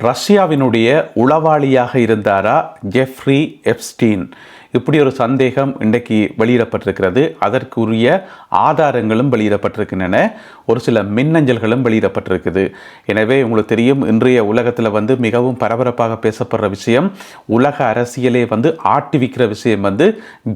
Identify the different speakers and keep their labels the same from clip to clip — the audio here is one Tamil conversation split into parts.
Speaker 1: ரஷ்யாவினுடைய உளவாளியாக இருந்தாரா ஜெஃப்ரி எப்ஸ்டீன்? இப்படி ஒரு சந்தேகம் இன்றைக்கு வெளியிடப்பட்டிருக்கிறது. அதற்குரிய ஆதாரங்களும் வெளியிடப்பட்டிருக்கின்றன. ஒரு சில மின்னஞ்சல்களும் வெளியிடப்பட்டிருக்குது. எனவே உங்களுக்கு தெரியும், இன்றைய உலகத்தில் மிகவும் பரபரப்பாக பேசப்படுற விஷயம், உலக அரசியலே ஆட்டி விற்கிற விஷயம்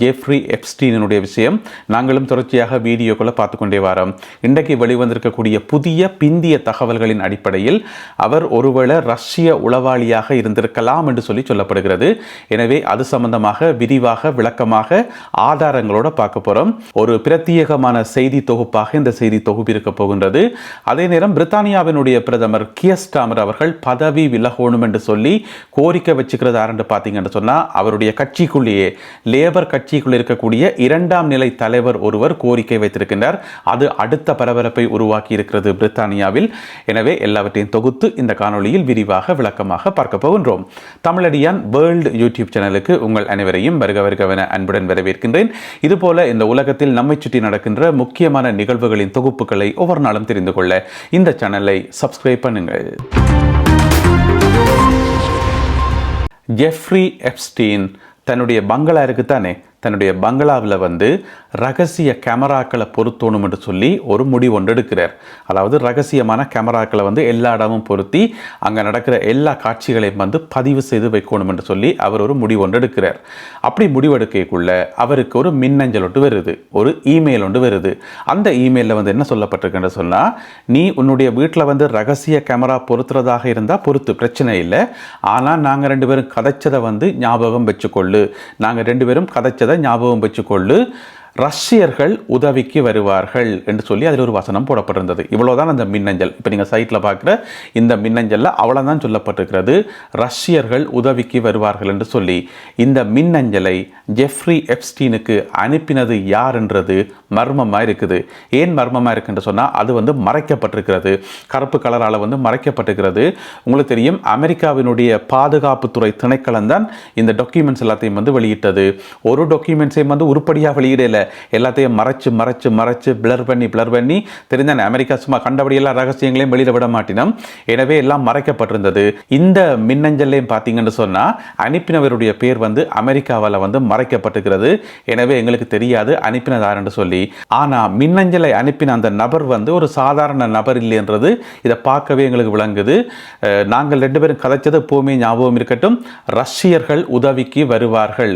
Speaker 1: ஜெஃப்ரி எப்ஸ்டீனுடைய விஷயம். நாங்களும் தொடர்ச்சியாக வீடியோக்களை பார்த்து கொண்டே வரோம். இன்றைக்கு வெளிவந்திருக்கக்கூடிய புதிய பிந்திய தகவல்களின் அடிப்படையில் அவர் ஒருவேளை ரஷ்ய உளவாளியாக இருந்திருக்கலாம் என்று சொல்லப்படுகிறது. எனவே அது சம்பந்தமாக விரிவாக விளக்கமாக ஆதாரங்களோட பார்க்க போறோம். ஒரு பிரத்யேகமான செய்தி தொகுப்பாக இந்த செய்தி தொகுப்பு இருக்க போகின்றது. அதே நேரம் பிரித்தானியாவினுடைய பிரதமர் கியர் ஸ்டார்மர் அவர்கள் பதவி விலகணும் என்று சொல்லி கோரிக்கை வச்சுக்கிறது யாருன்னு பார்த்தீங்கன்னு சொன்னா, அவருடைய கட்சிக்குள்ளேயே லேபர் கட்சிக்குள் இருக்கக்கூடிய இரண்டாம் நிலை தலைவர் ஒருவர் கோரிக்கை வைத்திருக்கின்றார். அது அடுத்த பரபரப்பை உருவாக்கி இருக்கிறது பிரித்தானியாவில். எனவே எல்லாவற்றையும் தொகுத்து இந்த காணொளியில் விரிவாக விளக்கமாக பார்க்க போகின்றோம். தமிழடியான் வேர்ல்டு யூடியூப் சேனலுக்கு உங்கள் அனைவரையும் வருகவன அன்புடன் வரவேற்கின்றேன். இதுபோல இந்த உலகத்தில் நம்மை சுற்றி நடக்கின்ற முக்கியமான நிகழ்வுகளின் தொகுப்புகளை ஒவ்வொரு நாளும் தெரிந்து கொள்ள இந்த சேனலை சப்ஸ்கிரைப் பண்ணுங்கள். ஜெஃப்ரி எப்ஸ்டீன் தன்னுடைய பங்களா இருக்குத்தானே, தன்னுடைய பங்களாவில் ரகசிய கேமராக்களை பொருத்தணும் என்று சொல்லி ஒரு முடிவு ஒன்று எடுக்கிறார். அதாவது ரகசியமான கேமராக்களை எல்லா இடமும் பொருத்தி அங்கே நடக்கிற எல்லா காட்சிகளையும் பதிவு செய்து வைக்கணும் என்று சொல்லி அவர் ஒரு முடிவு ஒன்று எடுக்கிறார். அப்படி முடிவெடுக்கக்குள்ள அவருக்கு ஒரு மின்னஞ்சல் ஒன்று வருது, ஒரு இமெயில் ஒன்று வருது. அந்த இமெயிலில் என்ன சொல்லப்பட்டிருக்குன்னு சொன்னால், நீ உன்னுடைய வீட்டில் ரகசிய கேமரா பொருத்துறதாக இருந்தால் பொறுத்து, பிரச்சனை இல்லை. ஆனால் நாங்கள் ரெண்டு பேரும் கதைச்சதை ஞாபகம் வச்சுக்கொள்ளு, நாங்கள் ரெண்டு பேரும் கதைச்சதை ஞாபகம் வச்சுக்கொள்ளு, ரஷ்யர்கள் உதவிக்கு வருவார்கள் என்று சொல்லி அதில் ஒரு வசனம் போடப்பட்டிருந்தது. இவ்வளவுதான் அந்த மின்னஞ்சல். இப்போ நீங்கள் சைட்டில் பார்க்குற இந்த மின்னஞ்சலில் அவ்வளோதான் சொல்லப்பட்டிருக்கிறது, ரஷ்யர்கள் உதவிக்கு வருவார்கள் என்று சொல்லி. இந்த மின்னஞ்சலை ஜெஃப்ரி எப்ஸ்டீனுக்கு அனுப்பினது யார் என்றது மர்மமாக இருக்குது. ஏன் மர்மமாக இருக்குன்னு சொன்னால், அது மறைக்கப்பட்டிருக்கிறது, கருப்பு கலரால் மறைக்கப்பட்டிருக்கிறது. உங்களுக்கு தெரியும், அமெரிக்காவினுடைய பாதுகாப்புத்துறை திணைக்களம் தான் இந்த டாக்குமெண்ட்ஸ் எல்லாத்தையும் வெளியிட்டது. ஒரு டாக்குமெண்ட்ஸையும் உருப்படியாக வெளியிடல, எல்லாத்தையும் மறைச்சு மறைச்சு மறைச்சு பிளர் பண்ணி தெரிஞ்சானே, அமெரிக்கா சும்மா கண்டபடியெல்லாம் ரகசியங்களையும் வெளியிட விட மாட்டினோம். எனவே எல்லாம் மறைக்கப்பட்டிருந்தது. இந்த மின்னஞ்சலையும் பார்த்தீங்கன்னு சொன்னா, அனுப்பினவருடைய பேர் அமெரிக்காவால் மறைக்கப்பட்டிருக்கிறது. எனவே எங்களுக்கு தெரியாது அனுப்பினதார் என்று சொல்லி. ஆனா மின்னஞ்சலை அனுப்பின அந்த நபர் ஒரு சாதாரண நபர் இல்லை என்றது இதை பார்க்கவே எங்களுக்கு விளங்குது. நாங்கள் ரெண்டு பேரும் கதைச்சது எப்பவுமே ஞாபகம் இருக்கட்டும், ரஷ்யர்கள் உதவிக்கு வருவார்கள்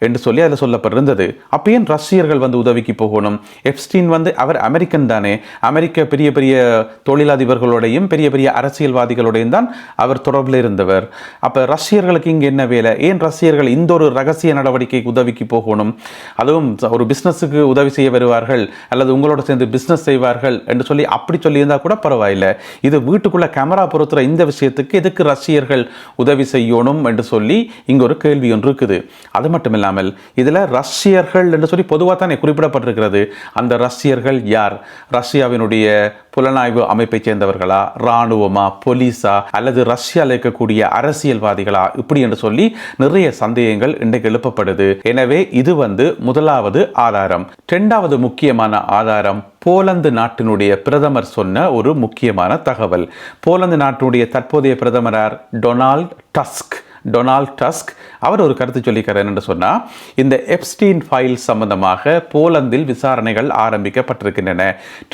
Speaker 1: என்று சொல்லி அதில் சொல்லப்பட்டிருந்தது. அப்போ ஏன் ரஷ்யர்கள் உதவிக்கு போகணும்? எப்ஸ்டீன் அவர் அமெரிக்கன் தானே, அமெரிக்க பெரிய பெரிய தொழிலதிபர்களோடையும் பெரிய பெரிய அரசியல்வாதிகளோடையும் தான் அவர் தொடர்பில் இருந்தவர். அப்போ ரஷ்யர்களுக்கு இங்கே என்ன வேலை? ஏன் ரஷ்யர்கள் இந்த ஒரு ரகசிய நடவடிக்கைக்கு உதவிக்கு போகணும்? அதுவும் ஒரு பிஸ்னஸுக்கு உதவி செய்ய வருவார்கள் அல்லது உங்களோட சேர்ந்து பிஸ்னஸ் செய்வார்கள் என்று சொல்லி அப்படி சொல்லியிருந்தால் கூட பரவாயில்லை. இது வீட்டுக்குள்ள கேமரா பொறுத்துற இந்த விஷயத்துக்கு எதுக்கு ரஷ்யர்கள் உதவி செய்யணும் என்று சொல்லி இங்கே ஒரு கேள்வி ஒன்று இருக்குது. அது மட்டும் இல்லாமல் இதில் ரஷ்யர்கள் என்று சொல்லி பொதுவாக தானே குறிப்பிடப்பட்டிருக்கிறது. அந்த ரஷ்யர்கள் யார்? ரஷ்யாவினுடைய புலனாய்வு அமைப்பை சேர்ந்தவர்களா, இராணுவமா, போலீஸா, அல்லது ரஷ்யாவில் இருக்கக்கூடிய அரசியல்வாதிகளா, இப்படி என்று சொல்லி நிறைய சந்தேகங்கள் இன்றைக்கு எழுப்பப்படுது. எனவே இது முதலாவது ஆதாரம். இரண்டாவது முக்கியமான ஆதாரம், போலந்து நாட்டினுடைய பிரதமர் சொன்ன ஒரு முக்கியமான தகவல். போலந்து நாட்டினுடைய தற்போதைய பிரதமர் டொனால்ட் டஸ்க் அவர் ஒரு கருத்து சொல்லிக்கிறார் என்று சொன்னால், இந்த எப்ஸ்டீன் ஃபைல் சம்பந்தமாக போலந்தில் விசாரணைகள் ஆரம்பிக்கப்பட்டிருக்கின்றன.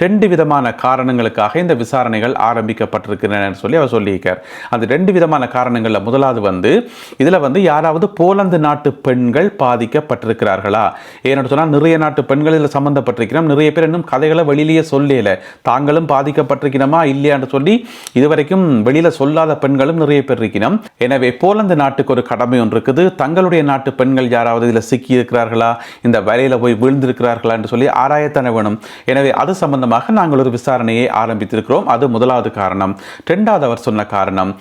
Speaker 1: 2 விதமான காரணங்களுக்காக இந்த விசாரணைகள் ஆரம்பிக்கப்பட்டிருக்கின்றன சொல்லி அவர் சொல்லியிருக்கார். அந்த 2 விதமான காரணங்களில் முதலாவது இதில் யாராவது போலந்து நாட்டு பெண்கள் பாதிக்கப்பட்டிருக்கிறார்களா? ஏன்னு சொன்னால் நிறைய நாட்டு பெண்கள் இதில் சம்பந்தப்பட்டிருக்கிறோம். நிறைய பேர் இன்னும் கதைகளை வெளியிலேயே சொல்லல, தாங்களும் பாதிக்கப்பட்டிருக்கிறோமா இல்லையான்னு சொல்லி இதுவரைக்கும் வெளியில சொல்லாத பெண்களும் நிறைய பேர் இருக்கிறோம். எனவே போலந்து நாட்டுக்கு ஒரு கடமை ஒன்று இருக்குது. தங்களுடைய நாட்டு பெண்கள் யாராவது இதில் சிக்கி இருக்கிறார்களா, இந்த வலையில போய் விழுந்திருக்கிறார்களா என்று சொல்லி ஆராயத்தானே வேணும். எனவே அது சம்பந்தமாக நாங்கள் ஒரு விசாரணையை ஆரம்பித்திருக்கிறோம். அது முதலாவது காரணம். இரண்டாவது அவர் சொன்ன காரணம்,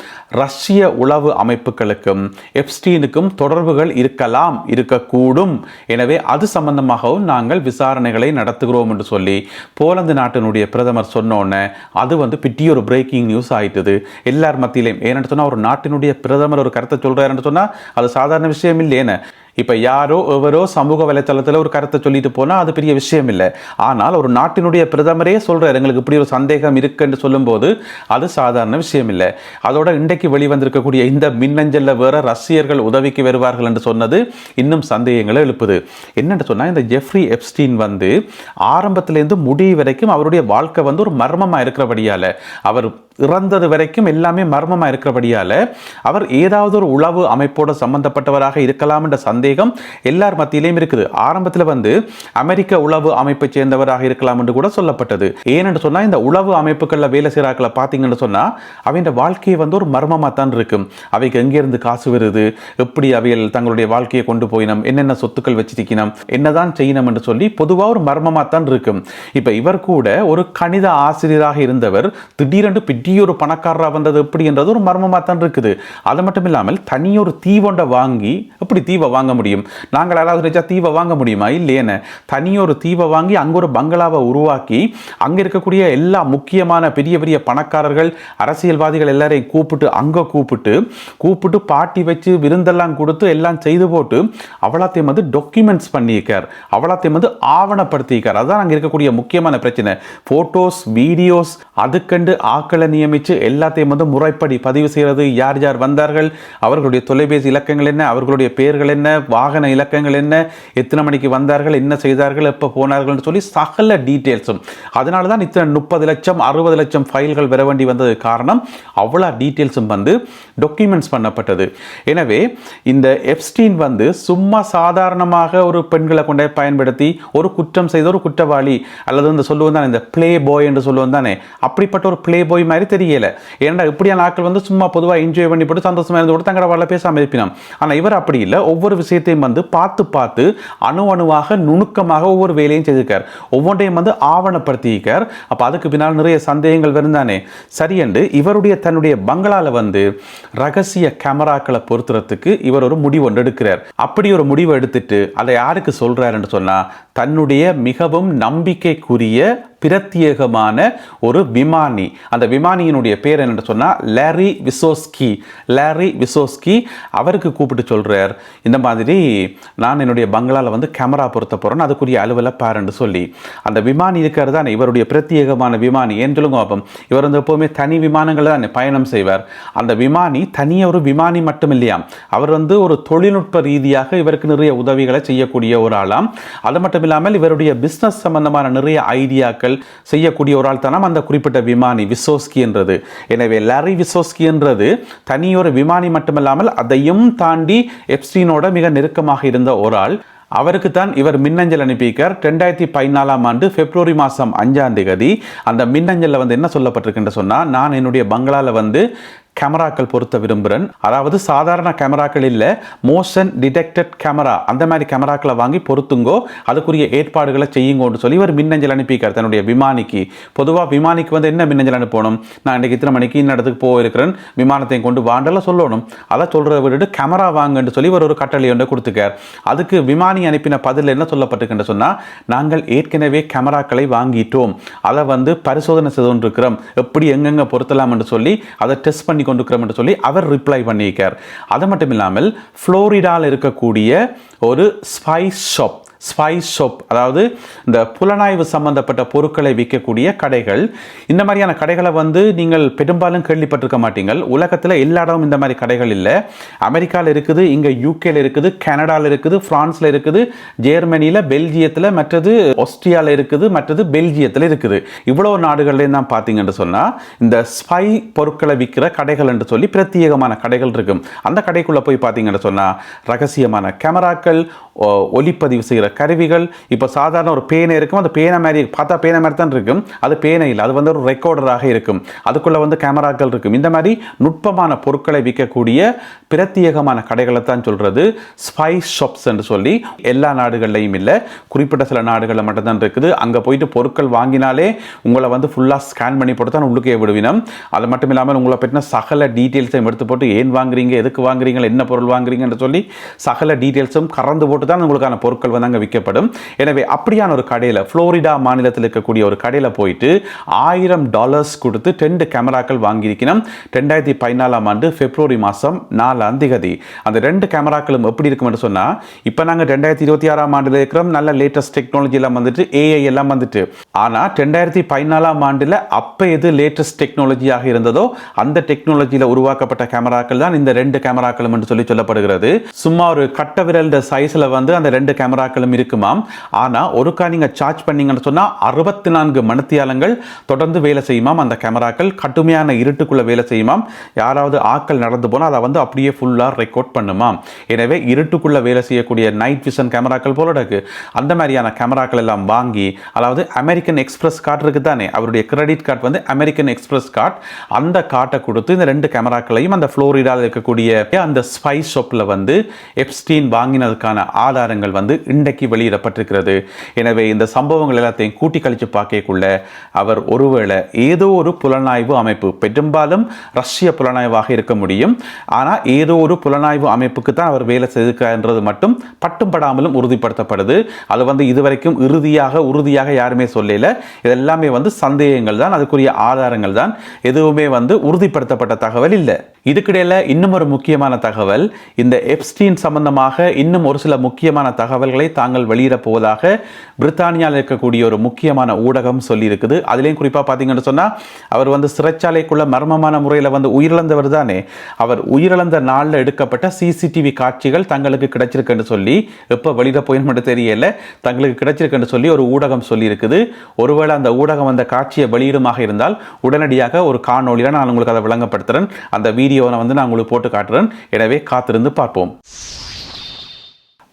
Speaker 1: ரஷ்ய உளவு அமைப்புகளுக்கும் எப்ஸ்டீனுக்கும் தொடர்புகள் இருக்கலாம், இருக்கக்கூடும். எனவே அது சம்பந்தமாகவும் நாங்கள் விசாரணைகளை நடத்துகிறோம் என்று சொல்லி போலந்து நாட்டினுடைய பிரதமர் சொன்னோன்னே அது பிட்டி ஒரு பிரேக்கிங் நியூஸ் ஆயிட்டது எல்லார் மத்தியிலையும். ஏன்னு சொன்னால், ஒரு நாட்டினுடைய பிரதமர் ஒரு கருத்தை சொல்றாருன்னு சொன்னா அது சாதாரண விஷயம் இல்லையேன்னு. இப்போ யாரோ எவரோ சமூக வலைத்தளத்தில் ஒரு கருத்தை சொல்லிட்டு போனால் அது பெரிய விஷயம் இல்லை. ஆனால் ஒரு நாட்டினுடைய பிரதமரே சொல்கிறார் எங்களுக்கு இப்படி ஒரு சந்தேகம் இருக்குன்னு சொல்லும்போது அது சாதாரண விஷயம் இல்லை. அதோட இன்றைக்கு வெளிவந்திருக்கக்கூடிய இந்த மின்னஞ்சலில் வேற ரஷ்யர்கள் உதவிக்கு வருவார்கள் என்று சொன்னது இன்னும் சந்தேகங்களை எழுப்புது. என்னென்னு சொன்னால் இந்த ஜெஃப்ரி எப்ஸ்டீன் வந்து ஆரம்பத்திலேருந்து முடிவு வரைக்கும் அவருடைய வாழ்க்கை வந்து ஒரு மர்மமாக இருக்கிறபடியால், அவர் இறந்தது வரைக்கும் எல்லாமே மர்மமாக இருக்கிறபடியால் அவர் ஏதாவது ஒரு உளவு அமைப்போடு சம்பந்தப்பட்டவராக இருக்கலாம் என்ற சந்தேகம் எல்லார் மத்தியிலையும் இருக்குது. ஆரம்பத்தில் வந்து அமெரிக்க உளவு அமைப்பை சேர்ந்தவராக இருக்கலாம் என்று கூட சொல்லப்பட்டது. ஏனென்று சொன்னால் இந்த உளவு அமைப்புகளில் வேலை செய்கிறாக்களை பார்த்தீங்கன்னு சொன்னால் அவங்க வாழ்க்கையை வந்து ஒரு மர்மமாக தான் இருக்கும். அவைக்கு எங்கேருந்து காசு வருது, எப்படி அவைகள் தங்களுடைய வாழ்க்கையை கொண்டு போயினோம், என்னென்ன சொத்துக்கள் வச்சிருக்கணும், என்னதான் செய்யணும் என்று சொல்லி பொதுவாக ஒரு மர்மமாக தான் இருக்கும். இப்போ இவர் கூட ஒரு கணித ஆசிரியராக இருந்தவர் திடீரென்று ஒரு பணக்காரராக வந்தது எப்படி என்றது ஒரு மர்மமாக தான் இருக்குது. அது மட்டும் இல்லாமல் தனியொரு தீவொண்டை வாங்கி எப்படி தீவை வாங்க முடியும்? நாங்கள் யாராவது நினைச்சா தீவை வாங்க முடியுமா? இல்லையேன்னு தனியொரு தீவை வாங்கி அங்கே ஒரு பங்களாவை உருவாக்கி அங்கே இருக்கக்கூடிய எல்லா முக்கியமான பெரிய பெரிய பணக்காரர்கள் அரசியல்வாதிகள் எல்லாரையும் கூப்பிட்டு பாட்டி வச்சு விருந்தெல்லாம் கொடுத்து எல்லாம் செய்து போட்டு அவ்வளோத்தையும் வந்து டாக்குமெண்ட்ஸ் பண்ணியிருக்கார், அவ்வளோத்தையும் வந்து ஆவணப்படுத்தியிருக்கார். அதுதான் அங்கே இருக்கக்கூடிய முக்கியமான பிரச்சனை. போட்டோஸ் வீடியோஸ் அதுக்கண்டு ஆக்களை நியமித்து எல்லாத்தையும் வந்து முறைப்படி பதிவு செய்கிறது. யார் யார் வந்தார்கள், அவர்களுடைய தொலைபேசி இலக்கங்கள் என்ன, அவர்களுடைய பெயர்கள் என்ன, வாகன இலக்கங்கள் என்ன, எத்தனை மணிக்கு வந்தார்கள், என்ன செய்தார்கள், எப்போ போனார்கள் சொல்லி சகல டீட்டெயில்ஸும். அதனால தான் இத்தனை 30 லட்சம் 60 லட்சம் ஃபைல்கள் வர வேண்டி வந்தது காரணம். அவ்வளோ டீட்டெயில்ஸும் வந்து டாக்குமெண்ட்ஸ் பண்ணப்பட்டது. எனவே இந்த எப்ஸ்டீன் வந்து சும்மா சாதாரணமாக ஒரு பெண்களை கொண்டே பயன்படுத்தி ஒரு குற்றம் செய்த ஒரு குற்றவாளி அல்லது இந்த சொல்லுவோம் தானே இந்த பிளே பாய் என்று சொல்லுவோம் தானே, அப்படிப்பட்ட ஒரு பிளே பாய் மாதிரி தெரியல. ஏன்னா இப்படியான ஆட்கள் வந்து சும்மா பொதுவாக என்ஜாய் பண்ணி போட்டு சந்தோஷமா இருந்து கூட தங்கட வாழ பேசாமல் இருப்பினோம். ஆனால் இவர் அப்படி இல்லை. ஒவ்வொரு விஷயத்தையும் வந்து பார்த்து அணுவாக நுணுக்கமாக ஒவ்வொரு வேலையும் செய்திருக்கார். ஒவ்வொன்றையும் வந்து ஆவணப்படுத்தியிருக்கார். அப்போ அதுக்கு பின்னால் நிறைய சந்தேகங்கள் வருந்தானே. சரி என்று இவருடைய தன்னுடைய பங்களால வந்து ரகசிய கேமராக்களை பொருத்துறதுக்கு இவர் ஒரு முடிவு ஒன்று எடுக்கிறார். அப்படி ஒரு முடிவு எடுத்துட்டு அதை யாருக்கு சொல்றார் என்று சொன்னா தன்னுடைய மிகவும் நம்பிக்கைக்குரிய பிரத்யேகமான ஒரு விமானி. அந்த விமானியினுடைய பேர் என்னன்னு சொன்னா லாரி விசோஸ்கி. அவருக்கு கூப்பிட்டு சொல்றார், இந்த மாதிரி நான் என்னுடைய பங்களால வந்து கேமரா பொருத்த போறேன், அதுக்குரிய அலுவலை பாருன்னு சொல்லி. அந்த விமானி இருக்கிறது தான் இவருடைய பிரத்யேகமான விமானி. ஏன் சொல்லுங்க பாப்போம். இவர் வந்து எப்பவுமே தனி விமானங்கள் தான் பயணம் செய்வார். அந்த விமானி தனியாக ஒரு விமானி மட்டும் இல்லையா, அவர் வந்து ஒரு தொழில்நுட்ப ரீதியாக இவருக்கு நிறைய உதவிகளை செய்யக்கூடிய ஒரு ஆளாம். அது மட்டும் இல்லாமல் இவருடைய பிசினஸ் சம்பந்தமான நிறைய ஐடியாக்கள் செய்யக்கூடிய ஒரு ஆள் தானாம் அந்த குறிப்பிட்ட விமானி விசோஸ்கி என்றது. எனவே லாரி விசோஸ்கி என்றது தனியொரு விமானி மட்டுமல்லாமல் அதையும் தாண்டி எப்ஸ்டீனோட மிக நெருக்கமாக இருந்த ஒரு ஆள். அவருக்கு தான் இவர் மின்னஞ்சல் அனுப்பியிருக்கார். 2014 ஆண்டு பிப்ரவரி மாதம் 5ஆம் தேதி அந்த மின்னஞ்சலில் வந்து என்ன சொல்லப்பட்டிருக்குன்னு சொன்னால், நான் என்னுடைய பங்களாவில் வந்து கேமராக்கள் பொருத்த விரும்புகிறேன். அதாவது சாதாரண கேமராக்கள் இல்லை, மோஷன் டிடெக்டட் கேமரா, அந்த மாதிரி கேமராக்களை வாங்கி பொருத்துங்கோ, அதுக்குரிய ஏற்பாடுகளை செய்யுங்கன்னு சொல்லி ஒரு மின்னஞ்சல் அனுப்பியிருக்கார் தன்னுடைய விமானிக்கு. பொதுவாக விமானிக்கு வந்து என்ன மின்னஞ்சல் அனுப்பணும், நான் இன்றைக்கு இத்தனை மணிக்கு இந்த இடத்துக்கு போயிருக்கிறேன், விமானத்தையும் கொண்டு வாண்டெல்லாம் சொல்லணும். அதை சொல்கிறத விட்டுட்டு கேமரா வாங்கன்னு சொல்லி ஒரு கட்டளை ஒன்று கொடுத்துக்கார். அதுக்கு விமானி அனுப்பின பதில் என்ன சொல்லப்பட்டிருக்குன்னு சொன்னால், நாங்கள் ஏற்கனவே கேமராக்களை வாங்கிட்டோம், அதை வந்து பரிசோதனை செய்து கொண்டிருக்கிறோம், எப்படி எங்கெங்கே பொருத்தலாம் என்று சொல்லி அதை டெஸ்ட் பண்ணி கொண்டிருக்கிறோம் என்று சொல்லி அவர் ரிப்ளை பண்ணியிருக்கார். அது மட்டும் இல்லாமல் புளோரிடாவில் இருக்கக்கூடிய ஒரு ஸ்பைஸ் ஷாப், அதாவது இந்த புலனாய்வு சம்பந்தப்பட்ட பொருட்களை விற்கக்கூடிய கடைகள், இந்த மாதிரியான கடைகளை வந்து நீங்கள் பெரும்பாலும் கேள்விப்பட்டிருக்க மாட்டீங்கள். உலகத்தில் எல்லா இடமும் இந்த மாதிரி கடைகள் இல்லை. அமெரிக்காவில் இருக்குது, இங்கே யூகேல இருக்குது, கனடாவில் இருக்குது, பிரான்ஸில் இருக்குது, ஜெர்மனியில், பெல்ஜியத்தில், மற்றது ஆஸ்திரியாவில் இருக்குது, மற்றது பெல்ஜியத்தில் இருக்குது. இவ்வளோ நாடுகள்லேயும் தான் பார்த்தீங்கன்னு சொன்னால் இந்த ஸ்பை பொருட்களை விற்கிற கடைகள் என்று சொல்லி பிரத்யேகமான கடைகள் இருக்கும். அந்த கடைக்குள்ளே போய் பார்த்தீங்கன்னு சொன்னால் ரகசியமான கேமராக்கள், ஒலிப்பதிவு செய்கிற கருவிகள். இப்போ சாதாரண ஒரு பேனை இருக்கும், அந்த பேனை மாதிரி பார்த்தா பேனை மாதிரி தான் இருக்கும், அது பேனை இல்லை, அது வந்து ஒரு ரெக்கார்டராக இருக்கும், அதுக்குள்ளே வந்து கேமராக்கள் இருக்கும். இந்த மாதிரி நுட்பமான பொருட்களை விற்கக்கூடிய பிரத்யேகமான கடைகளை தான் சொல்கிறது ஸ்பைஸ் ஷாப்ஸ் என்று சொல்லி. எல்லா நாடுகள்லையும் இல்லை, குறிப்பிட்ட சில நாடுகளில் மட்டும்தான் இருக்குது. அங்கே போயிட்டு பொருட்கள் வாங்கினாலே உங்களை வந்து ஃபுல்லாக ஸ்கேன் பண்ணி போட்டு தான் உள்ளுக்கே விடுவினம். அது மட்டும் இல்லாமல் உங்களை பற்றின சகல டீட்டெயில்ஸையும் எடுத்து போட்டு ஏன் வாங்குறீங்க, எதுக்கு வாங்குறீங்க, என்ன பொருள் வாங்குறீங்கன்னு சொல்லி சகல டீட்டெயில்ஸும் கறந்து போட்டு தான் உங்களுக்கான பொருட்கள் வந்து அங்கே விற்கப்படும். எனவே அப்படியான ஒரு கடையில், புளோரிடா மாநிலத்தில் இருக்கக்கூடிய ஒரு கடையில் போயிட்டு $1000 கொடுத்து 2 கேமராக்கள் வாங்கியிருக்கணும். 2014 ஆண்டு பிப்ரவரி மாதம் 4ஆம் தேதி. அந்த 2 கேமராக்களும் எப்படி இருக்கும் என்று சொன்னால், இப்போ நாங்கள் 2026 ஆண்டில் இருக்கிறோம், நல்ல லேட்டஸ்ட் டெக்னாலஜி எல்லாம் வந்துட்டு, ஏஐ எல்லாம் வந்துட்டு. ஆனால் 2014 ஆண்டில் அப்போ எது லேட்டஸ்ட் டெக்னாலஜியாக இருந்ததோ அந்த டெக்னாலஜியில் உருவாக்கப்பட்ட கேமராக்கள் தான் இந்த 2 கேமராக்களும் என்று சொல்லப்படுகிறது. சும்மா ஒரு கட்ட விரல் சைஸில் வந்து அந்த 2 கேமராக்களும் இருக்குமாம். ஆனால் ஒருக்கா நீங்கள் சார்ஜ் பண்ணீங்கன்னு சொன்னால் 64 மணித்தியாலங்கள் தொடர்ந்து வேலை செய்யுமாம். அந்த கேமராக்கள் கடுமையான இருட்டுக்குள்ள வேலை செய்யுமாம். யாராவது ஆட்கள் நடந்து போனால் அதை வந்து அப்படியே ஃபுல்லாக ரெக்கார்ட் பண்ணுமாம். எனவே இருட்டுக்குள்ள வேலை செய்யக்கூடிய நைட் விஷன் கேமராக்கள் போல இருக்கு. அந்த மாதிரியான கேமராக்கள் எல்லாம் வாங்கி, அதாவது அமெரிக்கன் எக்ஸ்பிரஸ் கார்டு இருக்கு தானே, அவருடைய கிரெடிட் கார்டு வந்து அமெரிக்கன் எக்ஸ்பிரஸ் கார்டு, அந்த கார்டை கொடுத்து இந்த 2 கேமராக்களையும் அந்த புளோரிடாவில் இருக்கக்கூடிய அந்த ஸ்பை ஷாப்பில் வந்து எப்ஸ்டீன் வாங்கினதுக்கான ஆதாரங்கள் வந்து இன்றைக்கு வெளியிடப்பட்டிருக்கிறது. எனவே இந்த சம்பவங்கள் எல்லாத்தையும் கூட்டி கழிச்சு பார்க்கக்குள்ள அவர் ஒருவேளை ஏதோ ஒரு புலனாய்வு அமைப்பு, பெரும்பாலும் ரஷ்ய புலனாய்வாக இருக்க முடியும், ஆனால் ஏதோ ஒரு புலனாய்வு அமைப்புக்கு தான் அவர் வேலை செய்திருக்கிறது மட்டும் பட்டும் படாமலும் உறுதிப்படுத்தப்படுது. அது வந்து இதுவரைக்கும் உறுதியாக யாருமே சொல்லல. இதெல்லாமே வந்து சந்தேகங்கள் தான், அதுக்குரிய ஆதாரங்கள் தான், எதுவுமே வந்து உறுதிப்படுத்தப்பட்ட தகவல் இல்லை. இதுக்கிடையில் இன்னும் ஒரு முக்கியமான தகவல், இந்த எப்ஸ்டீன் சம்பந்தமாக இன்னும் ஒரு சில முக்கியமான தகவல்களை தாங்கள் வெளியிட போவதாக பிரித்தானியாவில் இருக்கக்கூடிய ஒரு முக்கியமான ஊடகம் சொல்லி இருக்குது. அதுலேயும் குறிப்பாக பார்த்தீங்கன்னு சொன்னால், அவர் வந்து சிறைச்சாலைக்குள்ள மர்மமான முறையில் வந்து உயிரிழந்தவர் தானே, அவர் உயிரிழந்த நாளில் எடுக்கப்பட்ட சிசிடிவி காட்சிகள் தங்களுக்கு கிடைச்சிருக்குன்னு சொல்லி, எப்போ வெளியிட போயின்னு தெரியல, தங்களுக்கு கிடைச்சிருக்குன்னு சொல்லி ஒரு ஊடகம் சொல்லி இருக்குது. ஒருவேளை அந்த ஊடகம் அந்த காட்சியை வெளியிடுமாக இருந்தால் உடனடியாக ஒரு காணொலியில் நான் உங்களுக்கு அதை விளங்கப்படுத்துகிறேன். அந்த வீடியோவை வந்து நான் உங்களுக்கு போட்டு காட்டுறேன். எனவே காத்திருந்து பார்ப்போம்.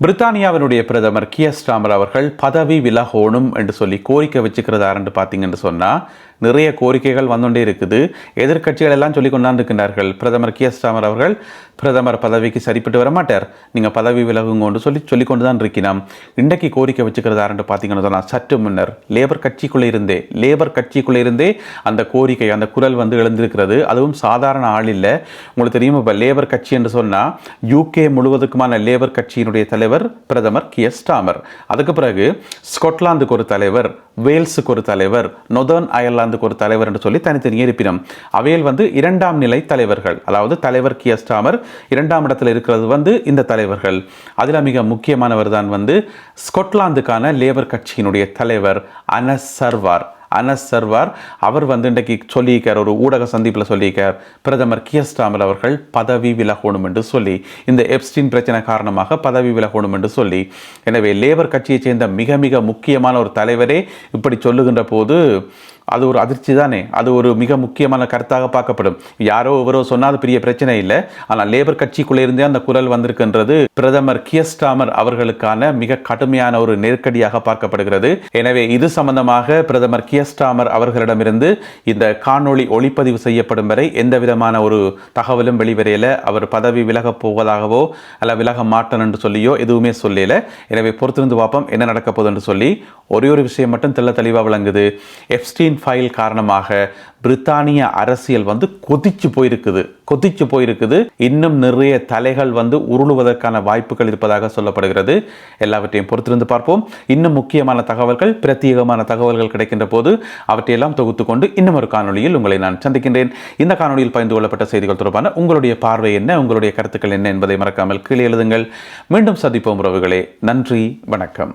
Speaker 1: பிரித்தானியாவினுடைய பிரதமர் கியர் ஸ்டார்மர் அவர்கள் பதவி விலகணும் என்று சொல்லி கோரிக்கை வச்சுக்கிறதாருன்னு பார்த்தீங்கன்னு சொன்னால், நிறைய கோரிக்கைகள் வந்துட்டே இருக்குது. எதிர்க்கட்சிகள் எல்லாம் சொல்லி கொண்டாந்துருக்கின்றார்கள், பிரதமர் கியர் ஸ்டார்மர் அவர்கள் பிரதமர் பதவிக்கு சரிப்பட்டு வர மாட்டார், நீங்கள் பதவி விலகுங்கன்னு சொல்லி கொண்டு தான் இருக்கிறோம். இன்றைக்கு கோரிக்கை வச்சுக்கிறதாருன்னு பார்த்தீங்கன்னு சொன்னால், சற்று முன்னர் லேபர் கட்சிக்குள்ளே இருந்தே அந்த கோரிக்கை, அந்த குரல் வந்து எழுந்திருக்கிறது. அதுவும் சாதாரண ஆள் இல்லை. உங்களுக்கு தெரியும், இப்போ லேபர் கட்சி என்று சொன்னால் UK முழுவதுக்குமான லேபர் கட்சியினுடைய தலைவர் பிரதமர் கியர் ஸ்டார்மர். அதுக்கு பிறகு ஸ்காட்லாந்துக்கு ஒரு தலைவர், வேல்ஸுக்கு ஒரு தலைவர், நொதர்ன் அயர்லாந்துக்கு ஒரு தலைவர் என்று சொல்லி தனித்தனியே இருப்பினும் அவையில் வந்து 2ஆம் நிலை தலைவர்கள். அதாவது தலைவர் கியர் ஸ்டார்மர் 2ஆம் இடத்தில் இருக்கிறது வந்து இந்த தலைவர்கள். அதில் மிக முக்கியமானவர் தான் வந்து ஸ்காட்லாந்துக்கான லேபர் கட்சியினுடைய தலைவர் அனஸ் சர்வார். அவர் வந்து இன்றைக்கு சொல்லியிருக்கார், ஒரு ஊடக சந்திப்பில் சொல்லியிருக்கார், பிரதமர் கியர் ஸ்டார்மர் அவர்கள் பதவி விலகணும் என்று சொல்லி, இந்த எப்ஸ்டீன் பிரச்சனை காரணமாக பதவி விலகணும் என்று சொல்லி. எனவே லேபர் கட்சியைச் சேர்ந்த மிக மிக முக்கியமான ஒரு தலைவரே இப்படி சொல்லுகின்ற போது அது ஒரு அதிர்ச்சி தானே, அது ஒரு மிக முக்கியமான கருத்தாக பார்க்கப்படும். யாரோ எவரோ சொன்னால் பெரிய பிரச்சனை இல்லை, ஆனால் லேபர் கட்சிக்குள்ளே இருந்தே அந்த குரல் வந்திருக்கின்றது பிரதமர் கியர் ஸ்டார்மர் அவர்களுக்கான மிக கடுமையான ஒரு நெருக்கடியாக பார்க்கப்படுகிறது. எனவே இது சம்பந்தமாக பிரதமர் கியர் ஸ்டார்மர் அவர்களிடமிருந்து இந்த காணொளி ஒளிப்பதிவு செய்யப்படும் வரை எந்த விதமான ஒரு தகவலும் வெளிவரையில. அவர் பதவி விலகப் போவதாகவோ அல்ல விலக மாட்டேன் என்று சொல்லியோ எதுவுமே சொல்லல. எனவே பொறுத்திருந்து பார்ப்போம் என்ன நடக்க போகுது என்று சொல்லி. ஒரே ஒரு விஷயம் மட்டும் தெளிவாக விளங்குது, எப்ஸ்டீன் ஃபைல் காரணமாக பிரித்தானிய அரசியல் வந்து கொதிச்சு போயிருக்குது. இன்னும் நிறைய தலைகள் வந்து உருளுவதற்கான வாய்ப்புகள் இருப்பதாக சொல்லப்படுகிறது. எல்லாவற்றையும் பொறுத்திருந்து பார்ப்போம். இன்னும் முக்கியமான தகவல்கள், பிரத்யேகமான தகவல்கள் கிடைக்கின்ற போது அவற்றையெல்லாம் தொகுத்து கொண்டு இன்னும் ஒரு காணொலியில் உங்களை நான் சந்திக்கின்றேன். இந்த காணொலியில் பகிர்ந்து கொள்ளப்பட்ட செய்திகள் தொடர்பான உங்களுடைய பார்வை என்ன, உங்களுடைய கருத்துக்கள் என்ன என்பதை மறக்காமல் கீழே எழுதுங்கள். மீண்டும் சந்திப்போம் உறவுகளே. நன்றி, வணக்கம்.